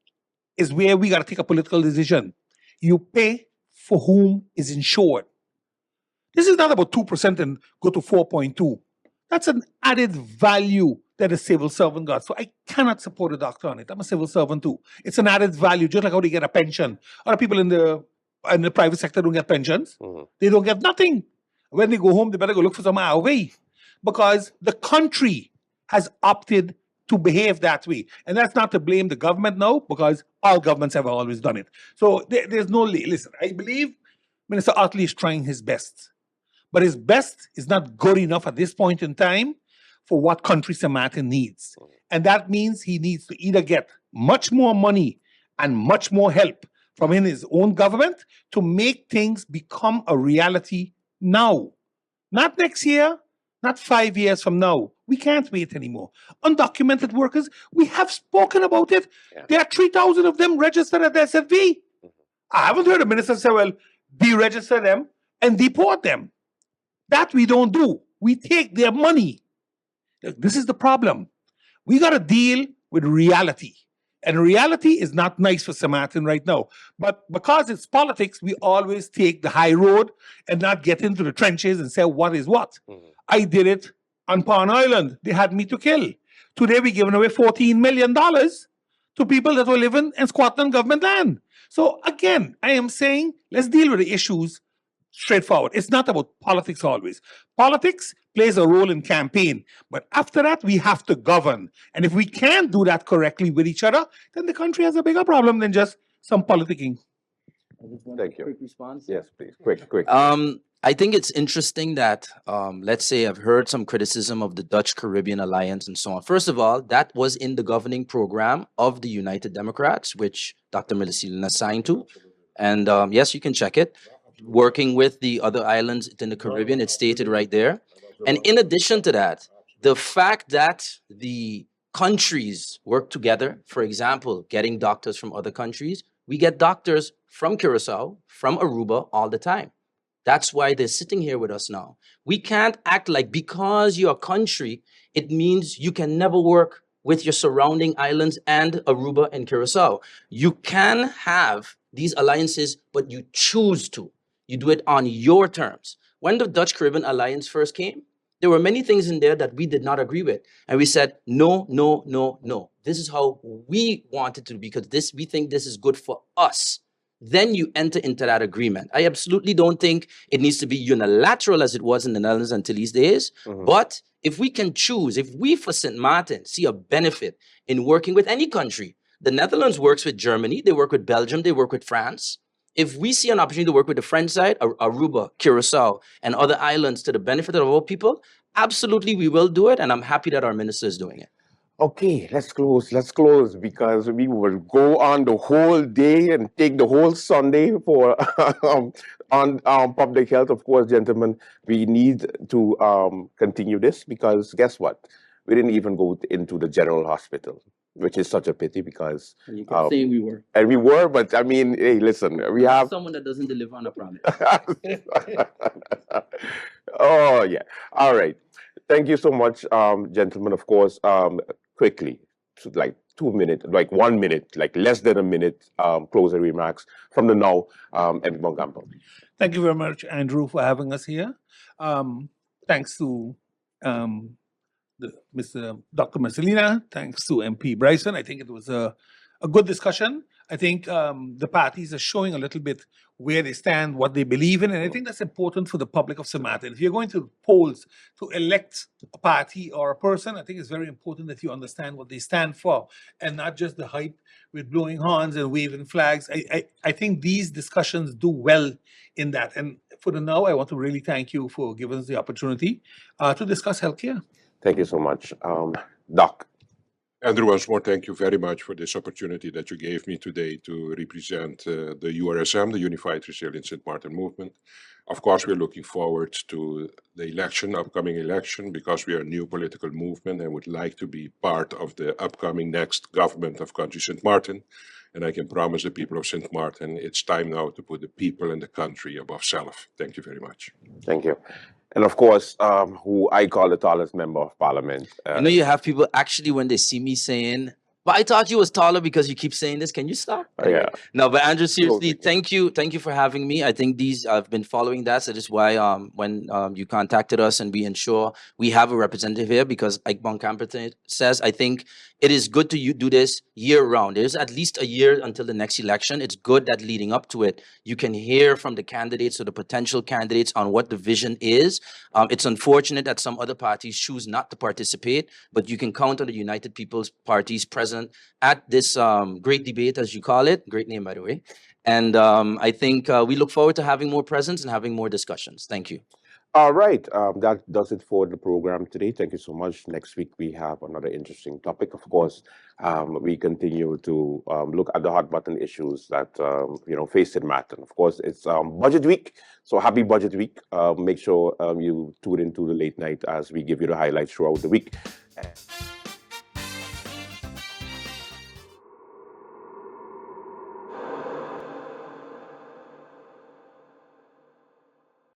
is where we got to take a political decision. You pay for whom is insured. This is not about 2% and go to 4.2. That's an added value that a civil servant got. So I cannot support a doctor on it. I'm a civil servant too. It's an added value, just like how they get a pension. Other people in the private sector don't get pensions. They don't get nothing. When they go home, they better go look for some ROV, because the country has opted to behave that way. And that's not to blame the government now, because all governments have always done it. So there's no, listen, I believe Minister Otley is trying his best. But his best is not good enough at this point in time for what country St. Martin needs. And that means he needs to either get much more money and much more help from in his own government to make things become a reality now. Not next year, not 5 years from now. We can't wait anymore. Undocumented workers, we have spoken about it. There are 3,000 of them registered at the SFV. I haven't heard a minister say, well, deregister them and deport them. That we don't do. We take their money. This is the problem. We got to deal with reality. And reality is not nice for St. Martin right now. But because it's politics, we always take the high road and not get into the trenches and say what is what. I did it on Pawn Island. They had me to kill. Today we're giving away $14 million to people that were living in squatting on government land. So again, I am saying let's deal with the issues straightforward. It's not about politics always. Politics plays a role in campaign, but after that, we have to govern. And if we can't do that correctly with each other, then the country has a bigger problem than just some politicking. Thank you. Quick response? Yes, please. Quick. I think it's interesting that, let's say, I've heard some criticism of the Dutch-Caribbean Alliance and so on. First of all, that was in the governing program of the United Democrats, which Dr. Millicilina signed to. And yes, you can check it. Working with the other islands in the Caribbean, it's stated right there. And in addition to that, the fact that the countries work together, for example, getting doctors from other countries, we get doctors from Curacao, from Aruba all the time. That's why they're sitting here with us now. We can't act like because you're a country, it means you can never work with your surrounding islands and Aruba and Curacao. You can have these alliances, but you choose to. You do it on your terms. When the Dutch Caribbean Alliance first came, there were many things in there that we did not agree with. And we said, no, no, no, no. This is how we want it to be because we think this is good for us. Then you enter into that agreement. I absolutely don't think it needs to be unilateral as it was in the Netherlands until these days. But if we can choose, if we for St. Martin see a benefit in working with any country, the Netherlands works with Germany, they work with Belgium, they work with France. If we see an opportunity to work with the French side, Aruba, Curacao, and other islands to the benefit of all people, absolutely we will do it. And I'm happy that our minister is doing it. Okay, let's close because we will go on the whole day and take the whole Sunday for on public health. Of course, gentlemen, we need to continue this because guess what? We didn't even go into the general hospital, which is such a pity because You can say we were. and we were, but I mean, hey, listen, we have someone that doesn't deliver on a promise. Oh yeah. All right. Thank you so much, gentlemen. Of course, quickly, like 2 minutes, like 1 minute, like less than a minute, closing remarks from the now, MP Bongampo. Thank you very much, Andrew, for having us here. Thanks to Mr. Dr. Marcelina. Thanks to MP Bryson. I think it was a good discussion. I think the parties are showing a little bit where they stand, what they believe in, and I think that's important for the public of St. Martin. If you're going to polls to elect a party or a person, I think it's very important that you understand what they stand for and not just the hype with blowing horns and waving flags. I think these discussions do well in that. And for the now, I want to really thank you for giving us the opportunity to discuss healthcare. Thank you so much. Doc. Andrew, once more, thank you very much for this opportunity that you gave me today to represent the URSM, the Unified Resilient St. Martin Movement. Of course, we're looking forward to the upcoming election, because we are a new political movement and would like to be part of the upcoming next government of Country St. Martin. And I can promise the people of St. Martin, it's time now to put the people and the country above self. Thank you very much. Thank you. And of course, who I call the tallest member of parliament. You know, you have people actually, when they see me saying But I thought you was taller because you keep saying this. Can you stop? Yeah. No, but Andrew, seriously, Closing. thank you for having me. I think I've been following that. So that is why when you contacted us and we ensure we have a representative here, because like Bon Camperton says, I think it is good to do this year round. There's at least a year until the next election. It's good that leading up to it, you can hear from the candidates or the potential candidates on what the vision is. It's unfortunate that some other parties choose not to participate, but you can count on the United People's Parties present at this great debate, as you call it. Great name, by the way. And I think we look forward to having more presence and having more discussions. Thank you. All right. That does it for the program today. Thank you so much. Next week, we have another interesting topic. Of course, we continue to look at the hot button issues that, face in matter. Of course, it's budget week. So happy budget week. Make sure you tune into the late night as we give you the highlights throughout the week.